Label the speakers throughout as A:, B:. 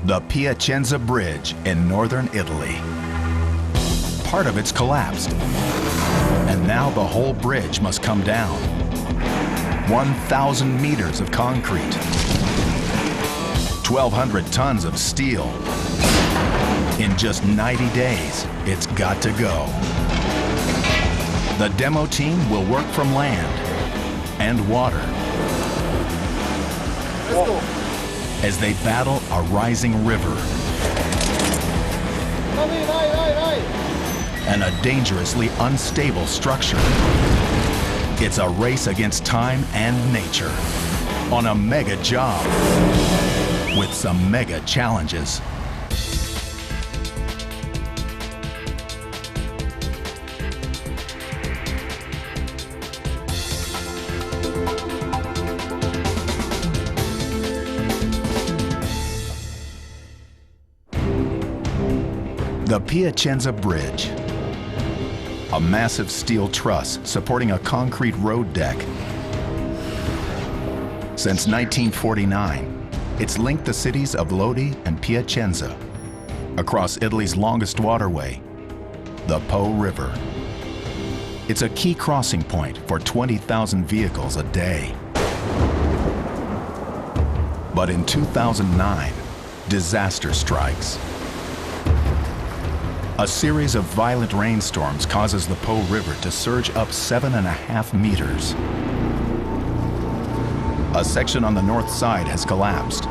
A: The Piacenza Bridge in northern Italy. Part of it's collapsed, and now the whole bridge must come down. 1,000 meters of concrete, 1,200 tons of steel. In just 90 days, it's got to go. The demo team will work from land and water as they battle a rising river and a dangerously unstable structure. It's a race against time and nature on a mega job with some mega challenges. The Piacenza Bridge, a massive steel truss supporting a concrete road deck. Since 1949, it's linked the cities of Lodi and Piacenza across Italy's longest waterway, the Po River. It's a key crossing point for 20,000 vehicles a day. But in 2009, disaster strikes. A series of violent rainstorms causes the Po River to surge up 7.5 meters. A section on the north side has collapsed,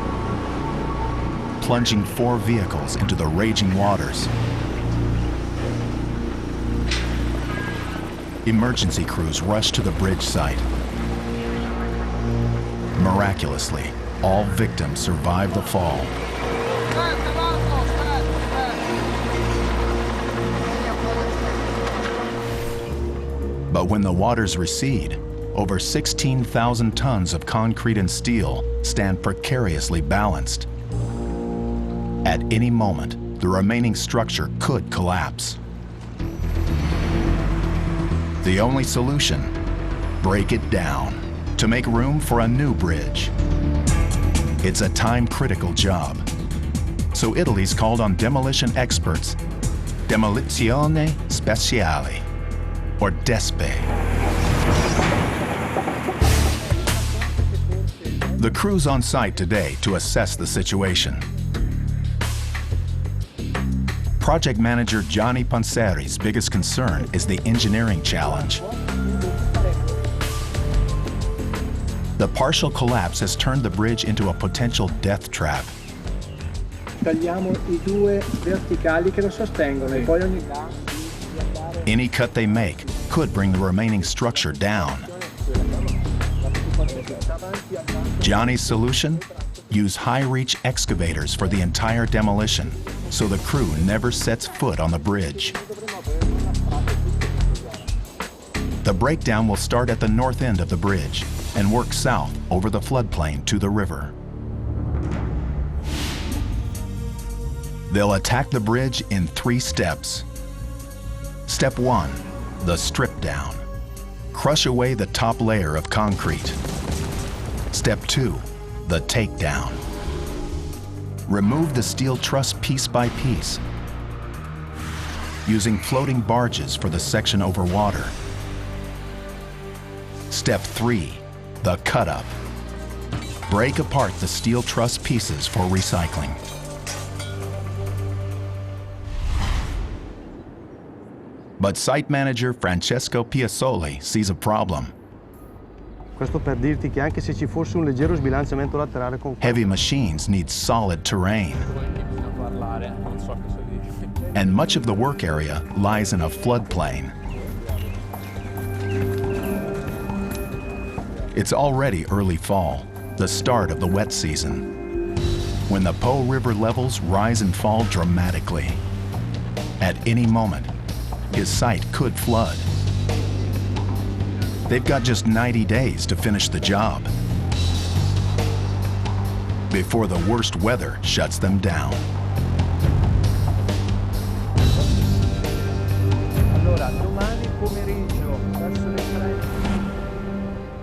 A: plunging 4 vehicles into the raging waters. Emergency crews rush to the bridge site. Miraculously, all victims survive the fall. But when the waters recede, over 16,000 tons of concrete and steel stand precariously balanced. At any moment, the remaining structure could collapse. The only solution, break it down to make room for a new bridge. It's a time-critical job. So Italy's called on demolition experts, Demolizione Speciale, or DESPE. The crew's on site today to assess the situation. Project manager Gianni Panseri's biggest concern is the engineering challenge. The partial collapse has turned the bridge into a potential death trap.
B: Tagliamo I 2 verticali che lo sostengono e poi ogni
A: Any cut they make could bring the remaining structure down. Gianni's solution? Use high-reach excavators for the entire demolition, so the crew never sets foot on the bridge. The breakdown will start at the north end of the bridge and work south over the floodplain to the river. They'll attack the bridge in 3 steps. Step 1, the strip down. Crush away the top layer of concrete. Step 2, the takedown. Remove the steel truss piece by piece, using floating barges for the section over water. Step 3, the cut-up. Break apart the steel truss pieces for recycling. But site manager Francesco Piazzoli sees a problem.
C: Questo per dirti che anche se ci fosse un leggero sbilanciamento laterale con
A: Heavy machines need solid terrain, and much of the work area lies in a floodplain. It's already early fall, the start of the wet season, when the Po River levels rise and fall dramatically. At any moment, his site could flood. They've got just 90 days to finish the job before the worst weather shuts them down.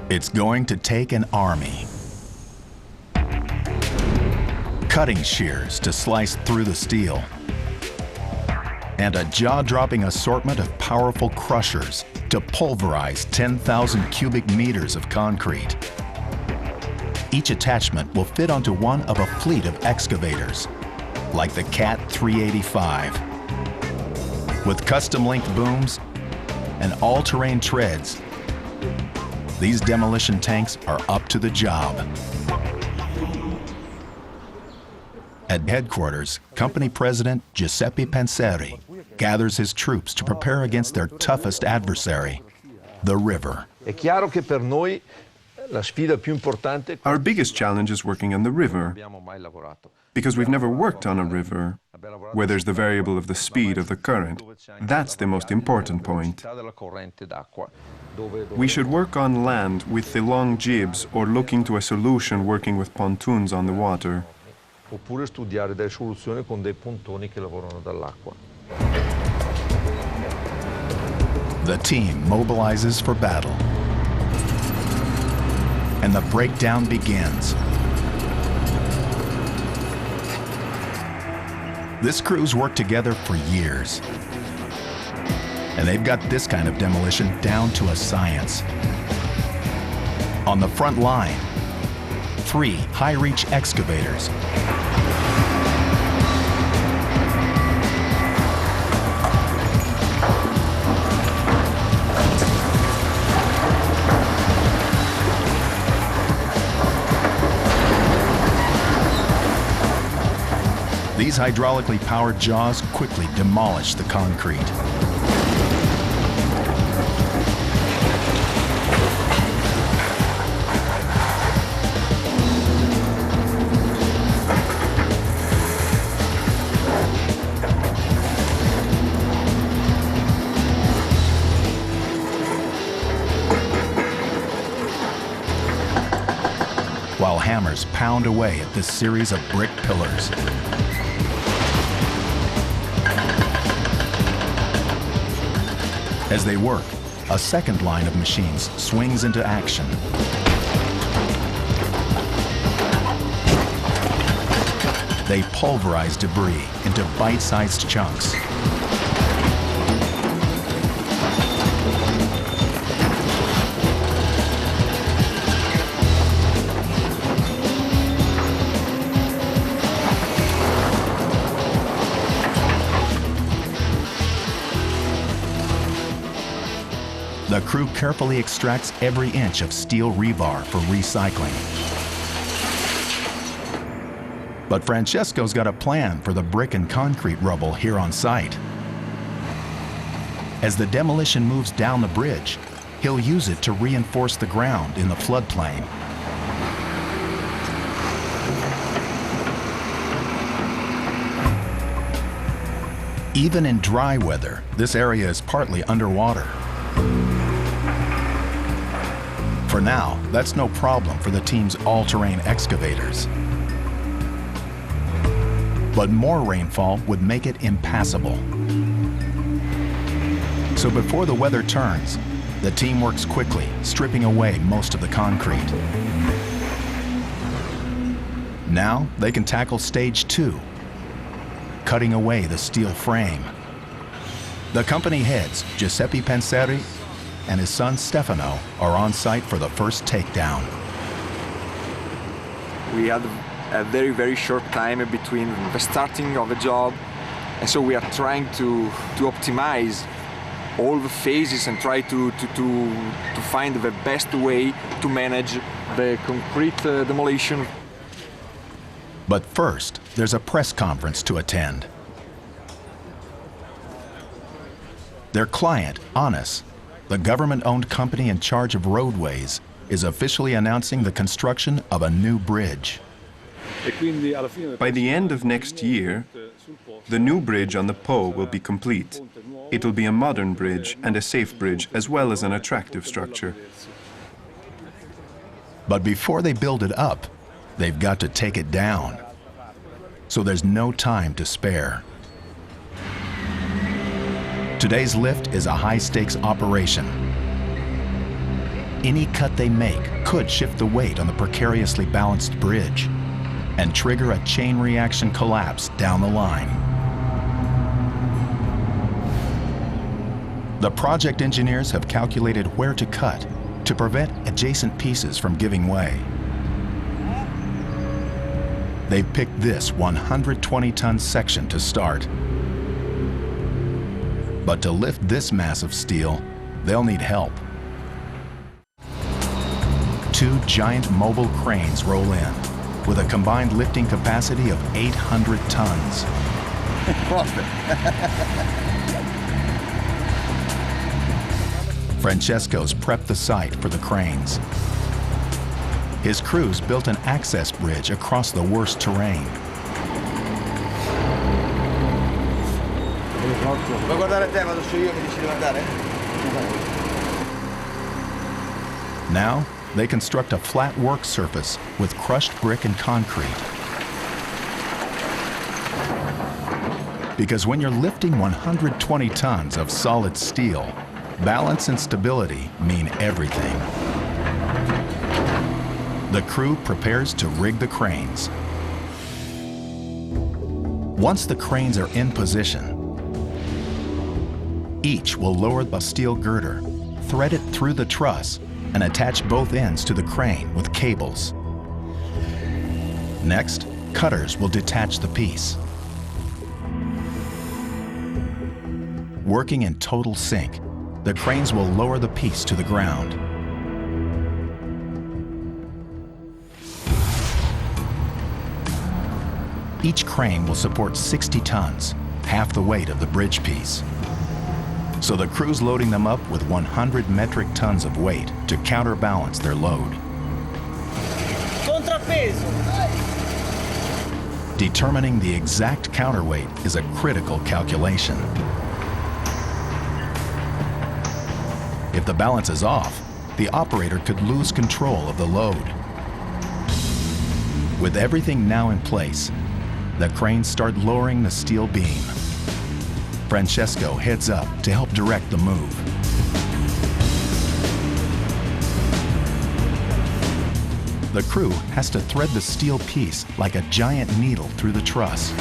A: It's going to take an army. cutting shears to slice through the steel, and a jaw-dropping assortment of powerful crushers to pulverize 10,000 cubic meters of concrete. Each attachment will fit onto one of a fleet of excavators, like the Cat 385. With custom-linked booms and all-terrain treads, these demolition tanks are up to the job. At headquarters, company president Giuseppe Panseri gathers his troops to prepare against their toughest adversary, the river.
D: È chiaro che per noi la sfida più importante.
E: Our biggest challenge is working on the river, because we've never worked on a river where there's the variable of the speed of the current. That's the most important point. We should work on land with the long jibs or look into a solution working with pontoons on the water.
D: Oppure studiare delle soluzioni con dei pontoni che lavorano dall'acqua.
A: The team mobilizes for battle, and the breakdown begins. This crew's worked together for years, and they've got this kind of demolition down to a science. On the front line, 3 high-reach excavators. These hydraulically powered jaws quickly demolish the concrete. While hammers pound away at this series of brick pillars. As they work, a second line of machines swings into action. They pulverize debris into bite-sized chunks. The crew carefully extracts every inch of steel rebar for recycling. But Francesco's got a plan for the brick and concrete rubble here on site. As the demolition moves down the bridge, he'll use it to reinforce the ground in the floodplain. Even in dry weather, this area is partly underwater. For now, that's no problem for the team's all-terrain excavators. But more rainfall would make it impassable. So before the weather turns, the team works quickly, stripping away most of the concrete. Now they can tackle stage 2, cutting away the steel frame. The company heads, Giuseppe Panseri and his son Stefano, are on site for the first takedown.
F: We had a very, very short time between the starting of the job, and so we are trying to optimize all the phases and try to find the best way to manage the concrete demolition.
A: But first, there's a press conference to attend. Their client, Anas, the government-owned company in charge of roadways, is officially announcing the construction of a new bridge.
E: By the end of next year, the new bridge on the Po will be complete. It will be a modern bridge and a safe bridge, as well as an attractive structure.
A: But before they build it up, they've got to take it down. So there's no time to spare. Today's lift is a high-stakes operation. Any cut they make could shift the weight on the precariously balanced bridge. and trigger a chain reaction collapse down the line. The project engineers have calculated where to cut to prevent adjacent pieces from giving way. They've picked this 120-ton section to start. But to lift this mass of steel, they'll need help. 2 giant mobile cranes roll in with a combined lifting capacity of 800 tons. Francesco's prepped the site for the cranes. His crews built an access bridge across the worst terrain. Now, they construct a flat work surface with crushed brick and concrete. Because when you're lifting 120 tons of solid steel, balance and stability mean everything. The crew prepares to rig the cranes. Once the cranes are in position, each will lower the steel girder, thread it through the truss, and attach both ends to the crane with cables. Next, cutters will detach the piece. Working in total sync, the cranes will lower the piece to the ground. Each crane will support 60 tons, half the weight of the bridge piece. So the crew's loading them up with 100 metric tons of weight to counterbalance their load.
G: Contrapeso.
A: Determining the exact counterweight is a critical calculation. If the balance is off, the operator could lose control of the load. With everything now in place, the cranes start lowering the steel beam. Francesco heads up to help direct the move. The crew has to thread the steel piece like a giant needle through the truss.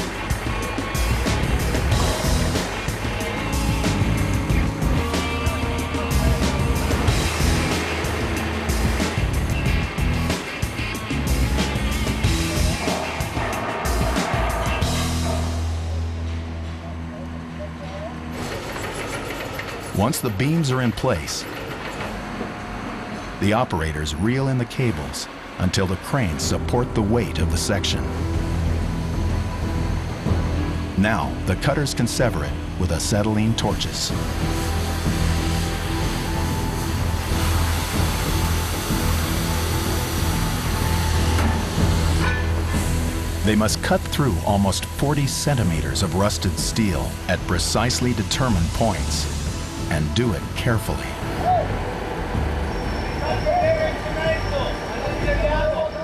A: Once the beams are in place, the operators reel in the cables until the cranes support the weight of the section. Now, the cutters can sever it with acetylene torches. They must cut through almost 40 centimeters of rusted steel at precisely determined points, and do it carefully.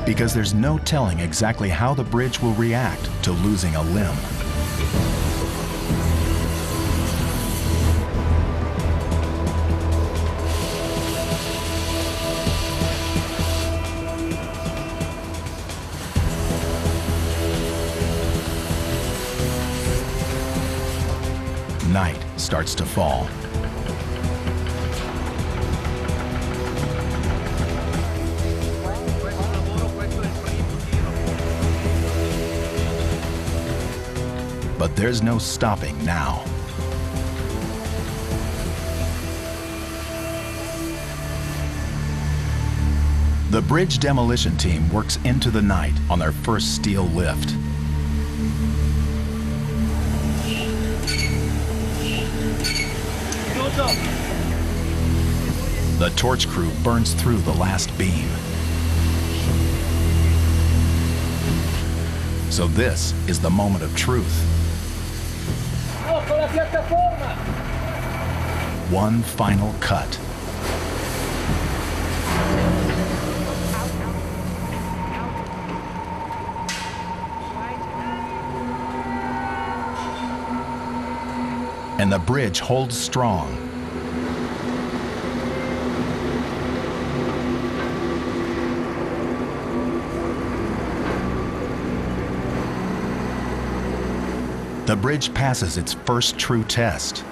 A: Because there's no telling exactly how the bridge will react to losing a limb. Night starts to fall. But there's no stopping now. The bridge demolition team works into the night on their first steel lift. The torch crew burns through the last beam. So this is the moment of truth. One final cut. And the bridge holds strong. The bridge passes its first true test.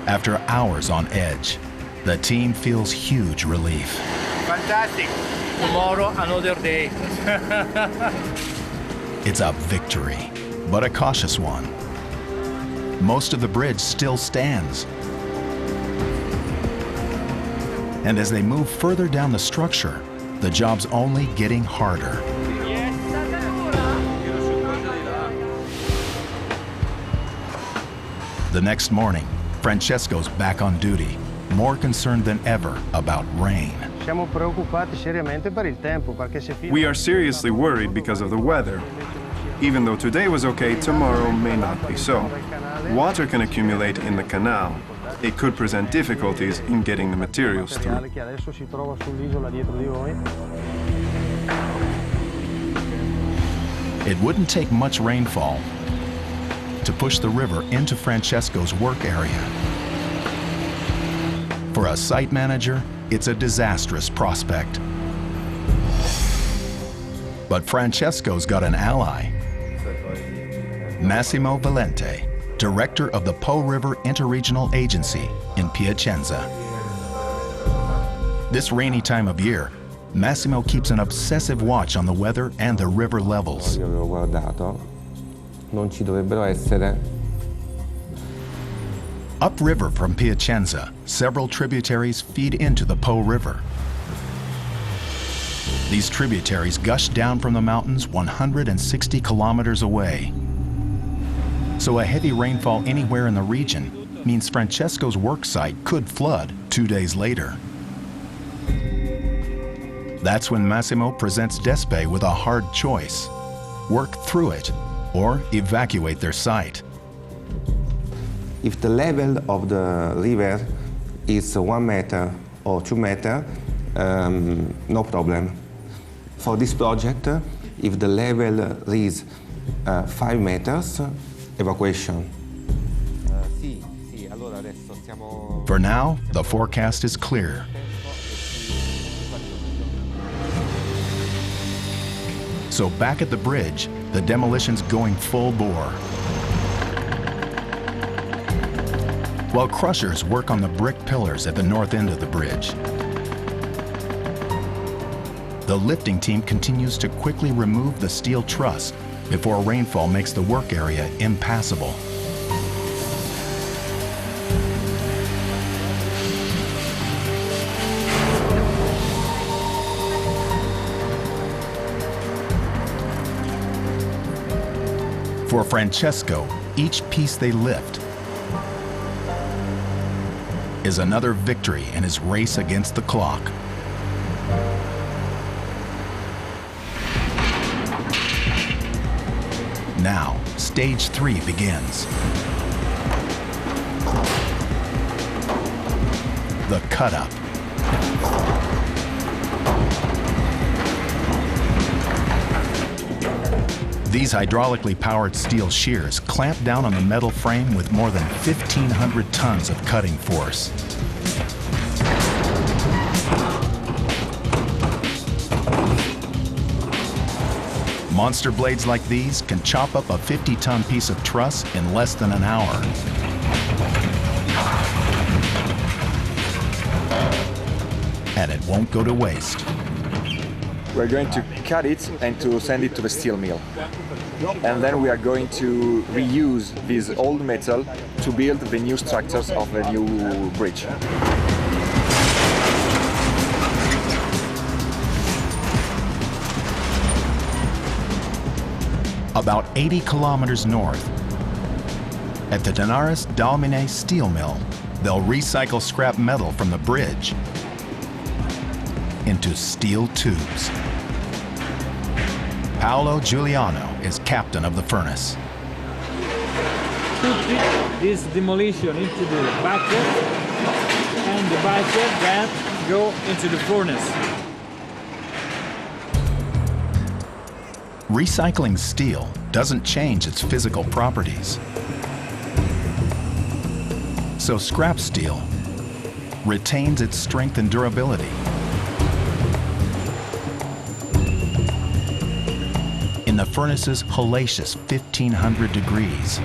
A: After hours on edge, the team feels huge relief.
G: Fantastic. Tomorrow, another day.
A: It's a victory, but a cautious one. Most of the bridge still stands. And as they move further down the structure, the job's only getting harder. The next morning, Francesco's back on duty, more concerned than ever about rain.
E: We are seriously worried because of the weather. Even though today was okay, tomorrow may not be so. Water can accumulate in the canal. It could present difficulties in getting the materials through.
A: It wouldn't take much rainfall to push the river into Francesco's work area. For a site manager, it's a disastrous prospect. But Francesco's got an ally. Massimo Valente, director of the Po River Interregional Agency in Piacenza. This rainy time of year, Massimo keeps an obsessive watch on the weather and the river levels. Upriver from Piacenza, several tributaries feed into the Po River. These tributaries gush down from the mountains 160 kilometers away. So a heavy rainfall anywhere in the region means Francesco's work site could flood 2 days later. That's when Massimo presents Despe with a hard choice: work through it or evacuate their site.
H: If the level of the river is 1 meter or 2 meters, no problem. For this project, if the level is 5 meters, evacuation.
A: For now, the forecast is clear. So back at the bridge, the demolition's going full bore. While crushers work on the brick pillars at the north end of the bridge, the lifting team continues to quickly remove the steel truss before rainfall makes the work area impassable. For Francesco, each piece they lift is another victory in his race against the clock. Now, stage 3 begins. The cut-up. These hydraulically powered steel shears clamp down on the metal frame with more than 1,500 tons of cutting force. Monster blades like these can chop up a 50-ton piece of truss in less than an hour. And it won't go to waste.
F: We're going to cut it and to send it to the steel mill. And then we are going to reuse this old metal to build the new structures of the new bridge.
A: About 80 kilometers north, at the Daenaris Dalmine steel mill, they'll recycle scrap metal from the bridge into steel tubes. Paolo Giuliano is captain of the furnace.
I: Put this demolition into the bucket, and the bucket then go into the furnace.
A: Recycling steel doesn't change its physical properties. So scrap steel retains its strength and durability. the furnace's hellacious 1,500 degrees.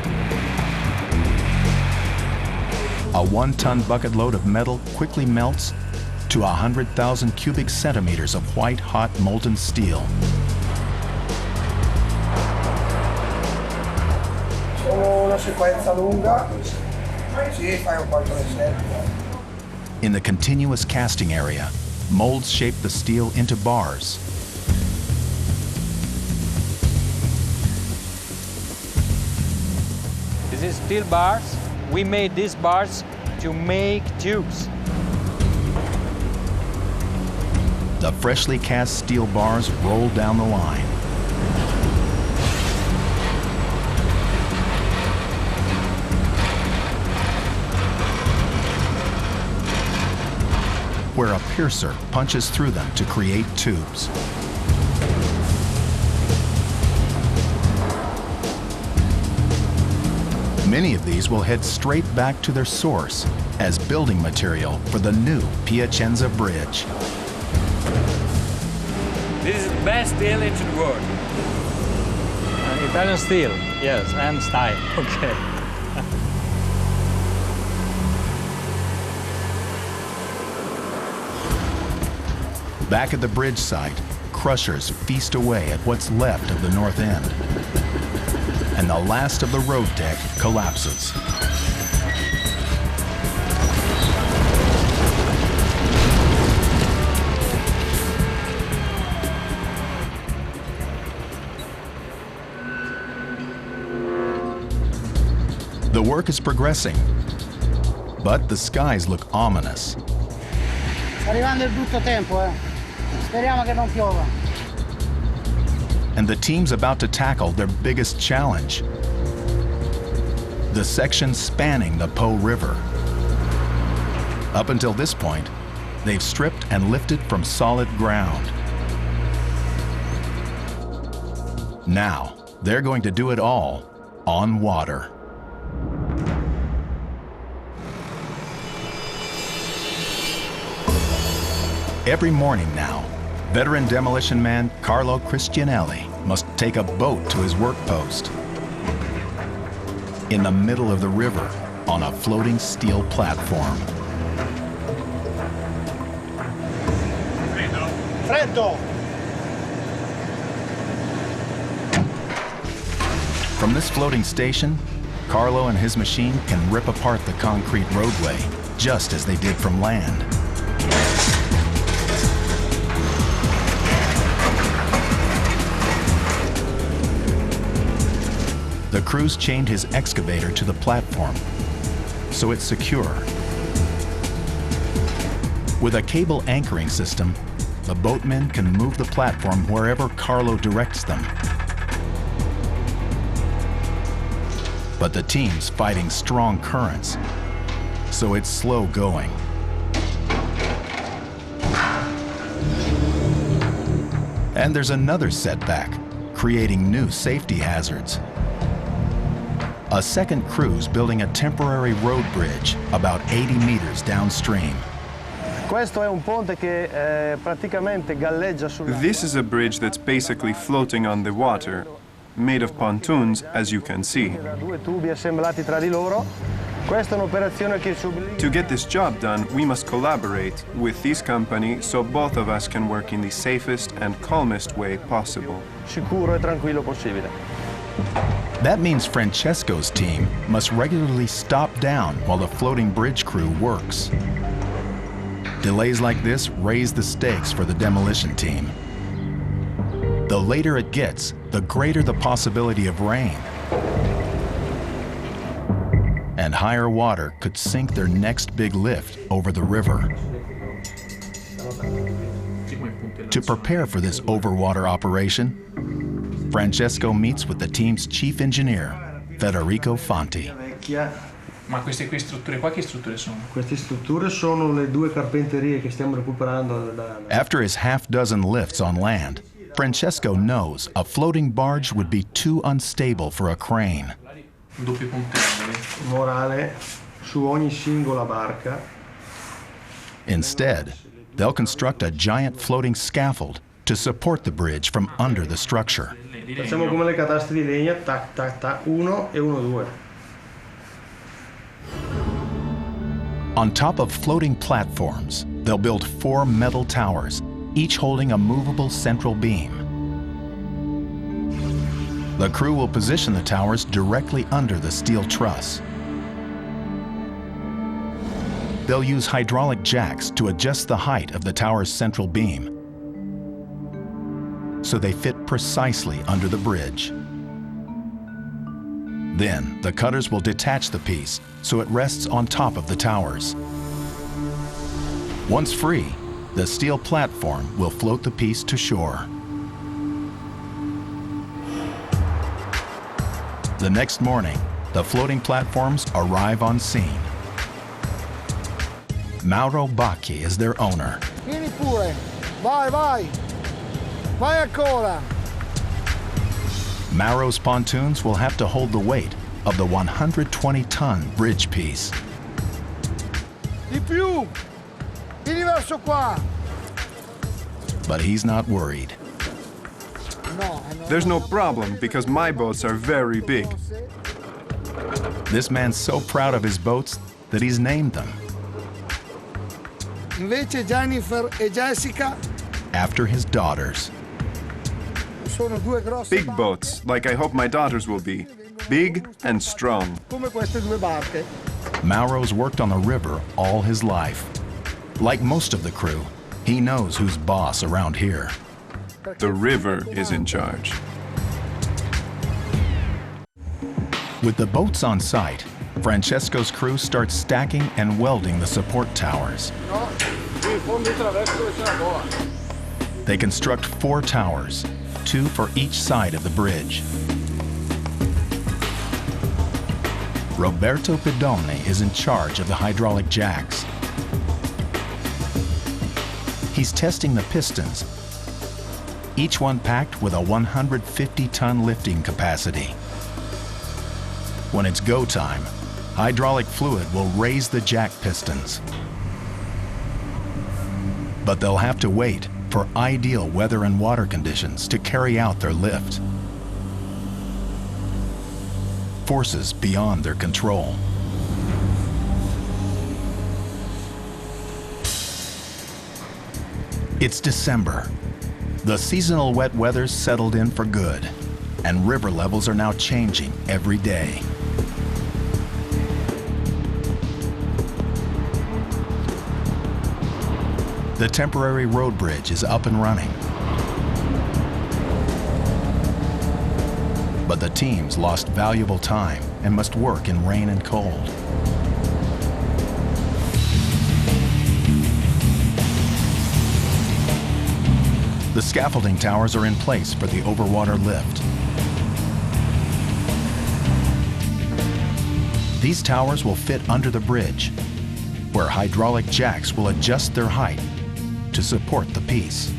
A: A 1-ton bucket load of metal quickly melts to 100,000 cubic centimeters of white-hot molten steel. In the continuous casting area, molds shape the steel into bars.
I: This is steel bars. We made these bars to make tubes.
A: The freshly cast steel bars roll down the line. Where a piercer punches through them to create tubes. Many of these will head straight back to their source as building material for the new Piacenza Bridge.
I: This is the best steel in the world. Italian steel, yes, and style, okay.
A: Back at the bridge site, crushers feast away at what's left of the north end. And the last of the road deck collapses. The work is progressing, but the skies look ominous.
J: Sta arrivando il brutto tempo, eh. Speriamo che non piova.
A: And the team's about to tackle their biggest challenge. The section spanning the Po River. Up until this point, they've stripped and lifted from solid ground. Now, they're going to do it all on water. Every morning now, veteran demolition man Carlo Cristianelli must take a boat to his work post. In the middle of the river, on a floating steel platform.
J: Freddo!
A: From this floating station, Carlo and his machine can rip apart the concrete roadway, just as they did from land. The crew's chained his excavator to the platform, so it's secure. With a cable anchoring system, the boatmen can move the platform wherever Carlo directs them. But the team's fighting strong currents, so it's slow going. And there's another setback, creating new safety hazards. A second crew's building a temporary road bridge about 80 meters downstream.
C: Questo è un ponte che praticamente galleggia sulla.
E: This is a bridge that's basically floating on the water, made of pontoons, as you can see.
C: Due tubi assemblati tra di loro. Questa è un'operazione che ci obbliga.
E: To get this job done, we must collaborate with this company so both of us can work in the safest and calmest way possible.
C: Sicuro e tranquillo possibile.
A: That means Francesco's team must regularly stop down while the floating bridge crew works. Delays like this raise the stakes for the demolition team. The later it gets, the greater the possibility of rain. And higher water could sink their next big lift over the river. To prepare for this overwater operation, Francesco meets with the team's chief engineer, Federico Fanti.
K: Ma queste qui strutture qua che strutture sono?
C: Queste strutture sono le due carpenterie che stiamo recuperando da.
A: After his half-dozen lifts on land, Francesco knows a floating barge would be too unstable for a crane.
K: Doppio pontello.
C: Morale su ogni singola barca.
A: Instead, they'll construct a giant floating scaffold to support the bridge from under the structure.
K: di
C: Facciamo
K: legno.
C: come le catastre di legna, tac, tac, tac, 1 e 1, 2.
A: On top of floating platforms, they'll build 4 metal towers, each holding a movable central beam. The crew will position the towers directly under the steel truss. They'll use hydraulic jacks to adjust the height of the tower's central beam, so they fit precisely under the bridge. Then, the cutters will detach the piece so it rests on top of the towers. Once free, the steel platform will float the piece to shore. The next morning, the floating platforms arrive on scene. Mauro Bacchi is their owner.
J: Vieni pure, vai, vai, vai ancora.
A: Mauro's pontoons will have to hold the weight of the 120-ton bridge piece.
J: Di più, vieni verso qua.
A: But he's not worried.
E: There's no problem because my boats are very big.
A: This man's so proud of his boats that he's named them
J: Invece Jennifer e Jessica
A: after his daughters.
J: sono due grosse
E: Big boats, like I hope my daughters will be. Big and strong.
J: come queste due barche.
A: Mauro's worked on the river all his life. Like most of the crew, he knows who's boss around here.
E: The river is in charge.
A: With the boats on site, Francesco's crew starts stacking and welding the support towers. They construct 4 towers, 2 for each side of the bridge. Roberto Pedone is in charge of the hydraulic jacks. He's testing the pistons, each one packed with a 150-ton lifting capacity. When it's go time, hydraulic fluid will raise the jack pistons. But they'll have to wait for ideal weather and water conditions to carry out their lift. Forces beyond their control. It's December. The seasonal wet weather's settled in for good, and river levels are now changing every day. The temporary road bridge is up and running. But the team's lost valuable time and must work in rain and cold. The scaffolding towers are in place for the overwater lift. These towers will fit under the bridge, where hydraulic jacks will adjust their height to support the piece.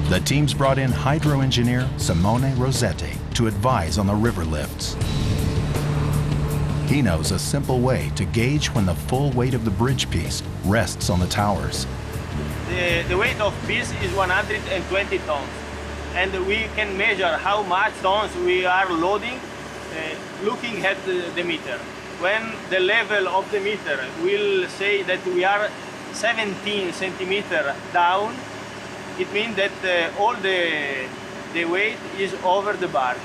A: The team's brought in hydro engineer Simone Rossetti to advise on the river lifts. He knows a simple way to gauge when the full weight of the bridge piece rests on the towers.
L: The weight of piece is 120 tons, and we can measure how much tons we are loading looking at the meter. When the level of the meter will say that we are 17 centimeters down, it means that all the weight is over the bar.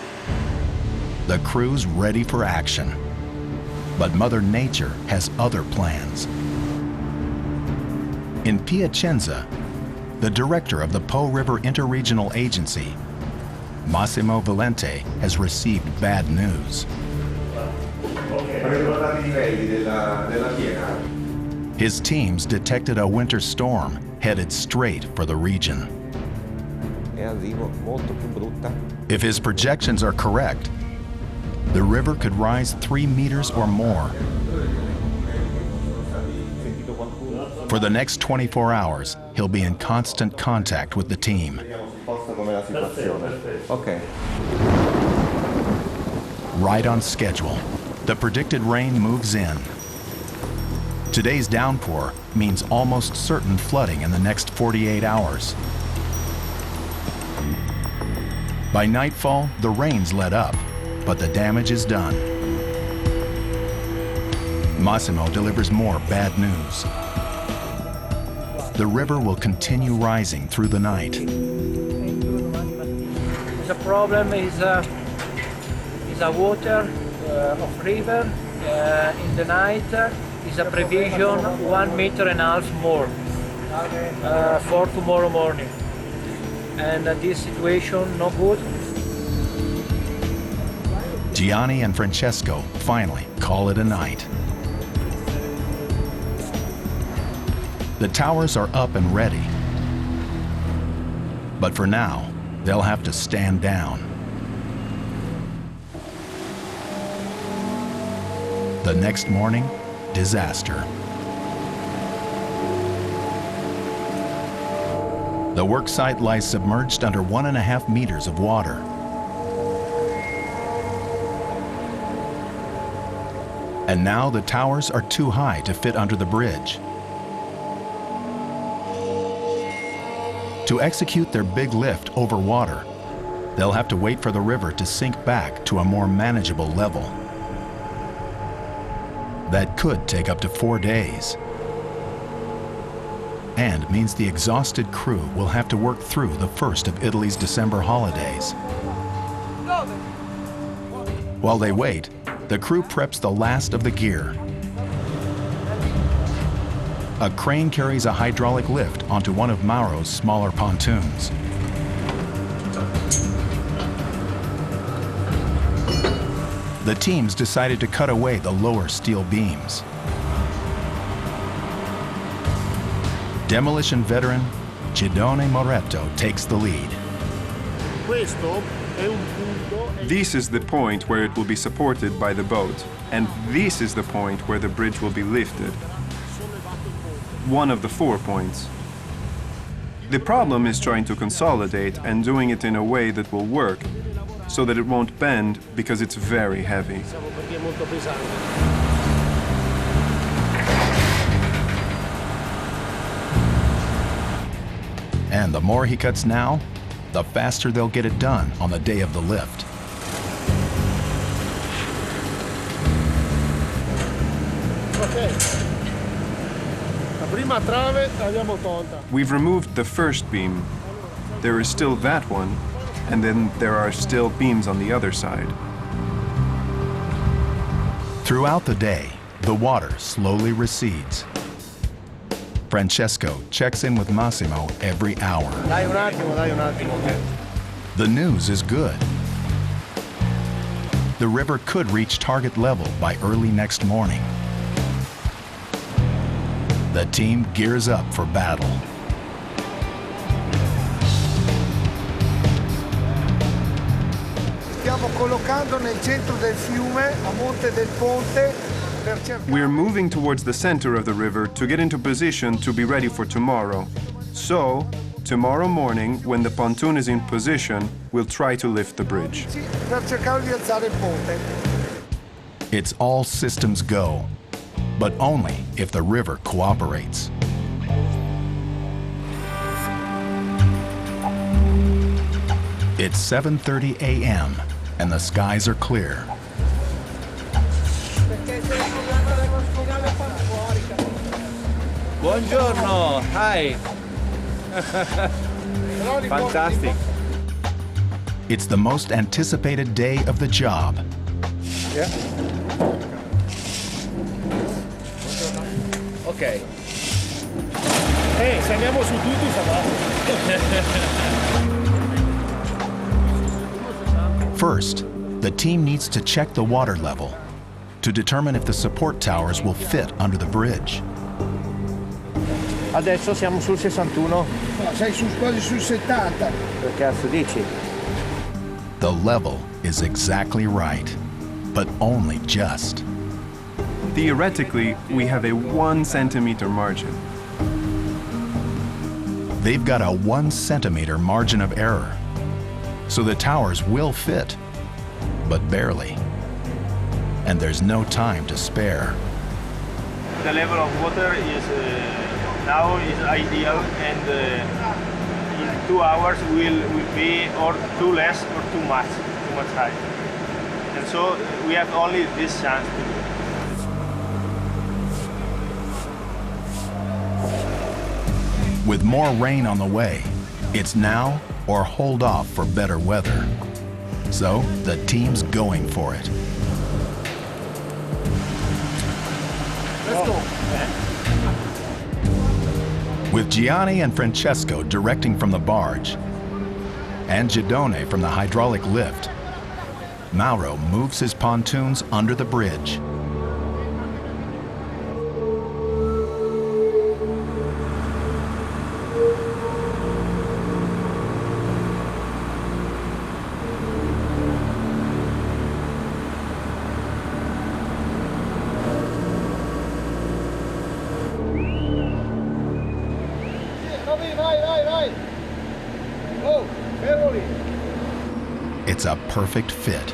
A: The crew's ready for action, but Mother Nature has other plans. In Piacenza, the director of the Po River Interregional Agency, Massimo Valente, has received bad news. His teams detected a winter storm headed straight for the region. If his projections are correct, the river could rise 3 meters or more. For the next 24 hours, he'll be in constant contact with the team.
H: Okay.
A: Right on schedule, the predicted rain moves in. Today's downpour means almost certain flooding in the next 48 hours. By nightfall, the rains let up, but the damage is done. Massimo delivers more bad news. The river will continue rising through the night.
B: The problem is a water of river in the night is a provision 1.5 meters more for tomorrow morning. And this situation no good.
A: Gianni and Francesco finally call it a night. The towers are up and ready. But for now, they'll have to stand down. The next morning, disaster. The worksite lies submerged under 1.5 meters of water. And now the towers are too high to fit under the bridge. To execute their big lift over water, they'll have to wait for the river to sink back to a more manageable level. That could take up to 4 days. And means the exhausted crew will have to work through the first of Italy's December holidays. While they wait, the crew preps the last of the gear. A crane carries a hydraulic lift onto one of Mauro's smaller pontoons. The teams decided to cut away the lower steel beams. Demolition veteran Gidone Moretto takes the lead.
E: This is the point where it will be supported by the boat, and this is the point where the bridge will be lifted. One of the 4 points. The problem is trying to consolidate and doing it in a way that will work, so that it won't bend because it's very heavy.
A: And the more he cuts now, the faster they'll get it done on the day of the lift.
E: We've removed the first beam. There is still that one, and then there are still beams on the other side.
A: Throughout the day, the water slowly recedes. Francesco checks in with Massimo every hour.
C: Dai un attimo.
A: The news is good. The river could reach target level by early next morning. The team gears up for battle.
M: Stiamo collocando nel centro del fiume, a monte del ponte.
E: We're moving towards the center of the river to get into position to be ready for tomorrow. So, tomorrow morning, when the pontoon is in position, we'll try to lift the bridge.
M: Per cercare di alzare il ponte.
A: It's all systems go, but only if the river cooperates. It's 7:30 a.m. and the skies are clear.
I: Buongiorno, hi. Fantastic.
A: It's the most anticipated day of the job.
C: Yeah.
I: Ok.
C: Se andiamo su tutti
A: First, the team needs to check the water level to determine if the support towers will fit under the bridge.
C: Adesso siamo sul 61.
M: No, sei quasi sul 70.
C: Che cazzo dici?
A: The level is exactly right, but only just.
E: Theoretically, we have a 1 centimeter margin.
A: They've got a 1 centimeter margin of error, so the towers will fit, but barely. And there's no time to spare.
L: The level of water is now is ideal, and 2 hours will be or too less or too much high. And so we have only this chance to do it.
A: With more rain on the way, it's now or hold off for better weather. So the team's going for it.
M: Let's go.
A: With Gianni and Francesco directing from the barge and Giannone from the hydraulic lift, Mauro moves his pontoons under the bridge.
M: Vai. Oh, fermoli.
A: It's a perfect fit.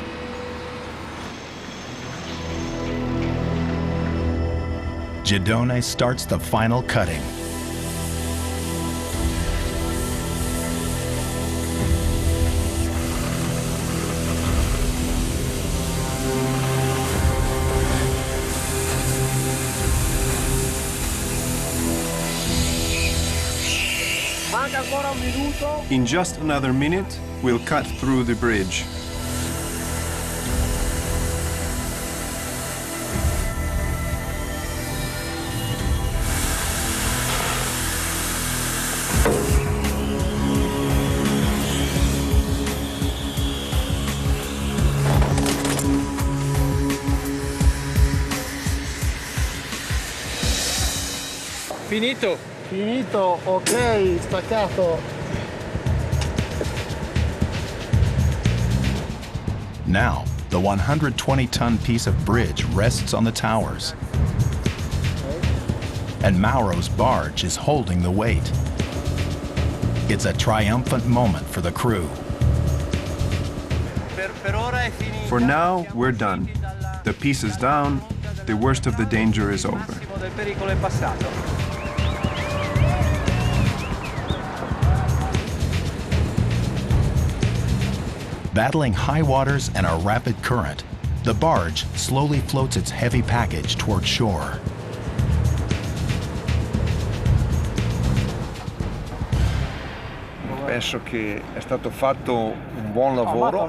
A: Giannone starts the final cutting.
E: In just another minute, we'll cut through the bridge.
B: Finito.
M: Finito, ok, staccato.
A: Now, the 120-ton piece of bridge rests on the towers. And Mauro's barge is holding the weight. It's a triumphant moment for the crew.
E: For now, we're done. The piece is down, the worst of the danger is over.
A: Battling high waters and a rapid current, the barge slowly floats its heavy package toward shore.
D: Penso che è stato fatto un buon lavoro.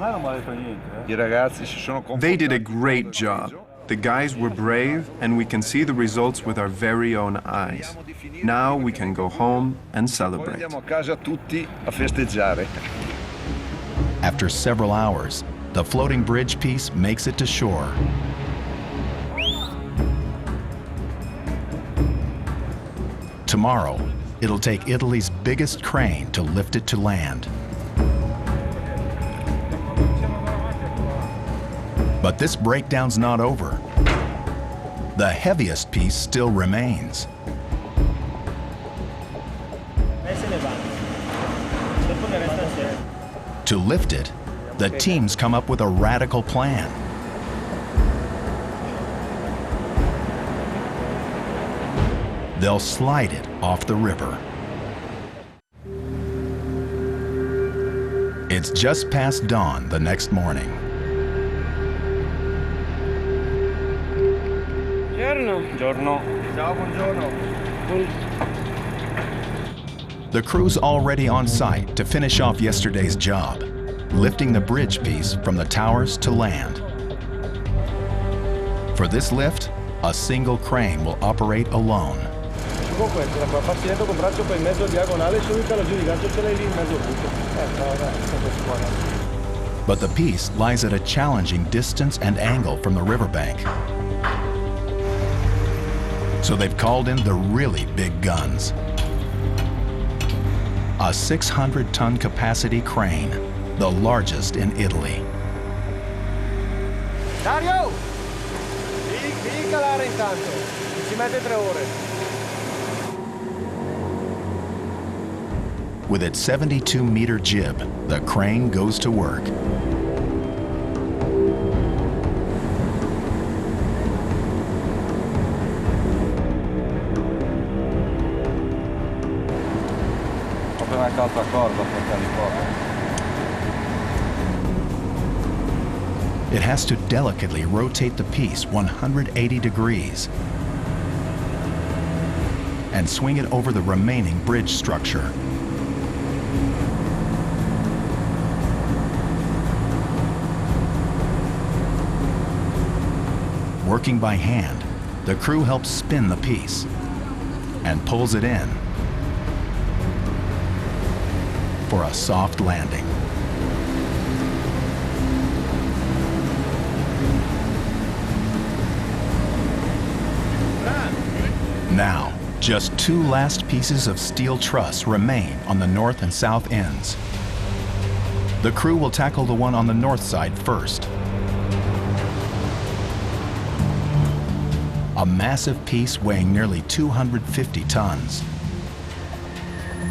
D: I ragazzi si sono comportati.
E: They did a great job. The guys were brave, and we can see the results with our very own eyes. Now we can go home and celebrate.
D: Andiamo a casa tutti a festeggiare.
A: After several hours, the floating bridge piece makes it to shore. Tomorrow, it'll take Italy's biggest crane to lift it to land. But this breakdown's not over. The heaviest piece still remains. To lift it, the teams come up with a radical plan. They'll slide it off the river. It's just past dawn the next morning.
C: Buongiorno.
M: Ciao, buongiorno.
A: The crew's already on site to finish off yesterday's job, lifting the bridge piece from the towers to land. For this lift, a single crane will operate alone. But the piece lies at a challenging distance and angle from the riverbank. So they've called in the really big guns. A 600-ton capacity crane, the largest in Italy.
M: Dario! Devi calare intanto, ci mette 3 ore.
A: With its 72-meter jib, the crane goes to work.
D: attaccato a corda per carico.
A: It has to delicately rotate the piece 180 degrees and swing it over the remaining bridge structure. Working by hand, the crew helps spin the piece and pulls it in for a soft landing. Now, just two last pieces of steel truss remain on the north and south ends. The crew will tackle the one on the north side first. A massive piece weighing nearly 250 tons.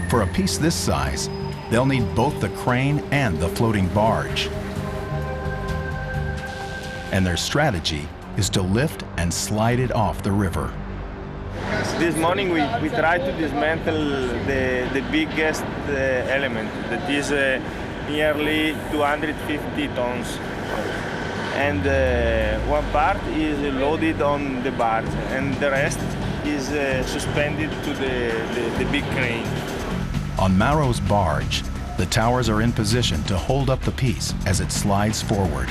A: For a piece this size, they'll need both the crane and the floating barge. And their strategy is to lift and slide it off the river.
L: This morning we tried to dismantle the biggest element, that is nearly 250 tons. And one part is loaded on the barge, and the rest is suspended to the big crane.
A: On Mauro's barge, the towers are in position to hold up the piece as it slides forward.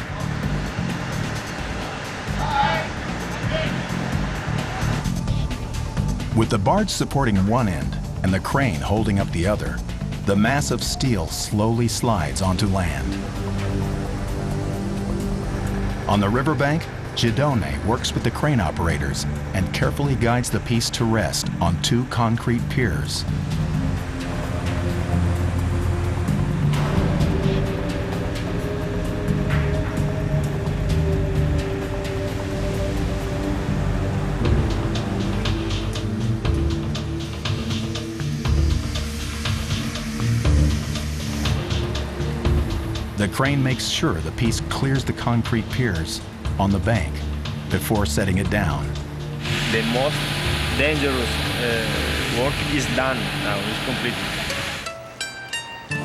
A: With the barge supporting one end and the crane holding up the other, the mass of steel slowly slides onto land. On the riverbank, Giudone works with the crane operators and carefully guides the piece to rest on two concrete piers. The crane makes sure the piece clears the concrete piers on the bank before setting it down.
L: The most dangerous work is done now, it's complete.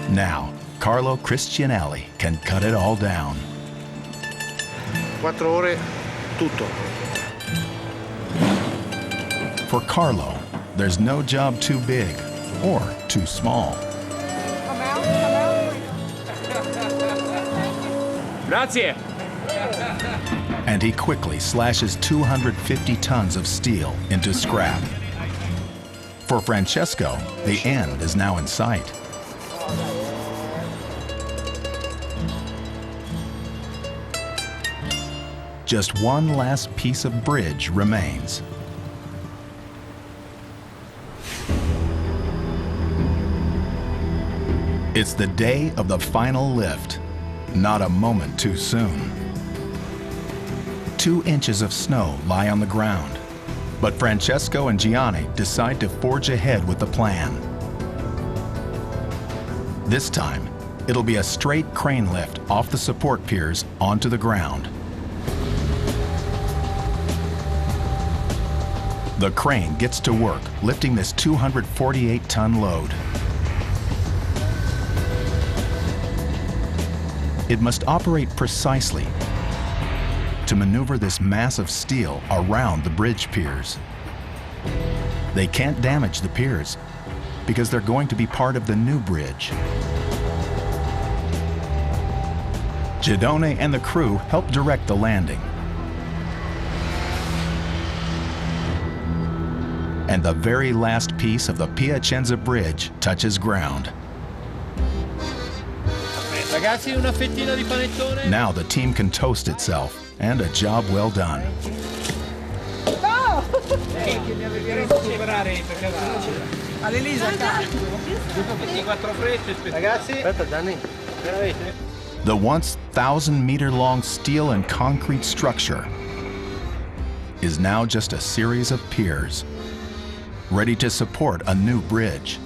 A: Now, Carlo Cristianelli can cut it all down.
M: 4 ore, tutto.
A: For Carlo, there's no job too big or too small.
I: Grazie.
A: And he quickly slashes 250 tons of steel into scrap. For Francesco, the end is now in sight. Just one last piece of bridge remains. It's the day of the final lift. Not a moment too soon. 2 inches of snow lie on the ground, but Francesco and Gianni decide to forge ahead with the plan. This time, it'll be a straight crane lift off the support piers onto the ground. The crane gets to work lifting this 248-ton load. It must operate precisely to maneuver this mass of steel around the bridge piers. They can't damage the piers because they're going to be part of the new bridge. Giudone and the crew help direct the landing. And the very last piece of the Piacenza Bridge touches ground.
G: Ragazzi, una fettina di panettone.
A: Now the team can toast itself, and a job well done.
M: Ragazzi, aspetta Gianni.
A: The once 1,000-meter-long steel and concrete structure is now just a series of piers, ready to support a new bridge.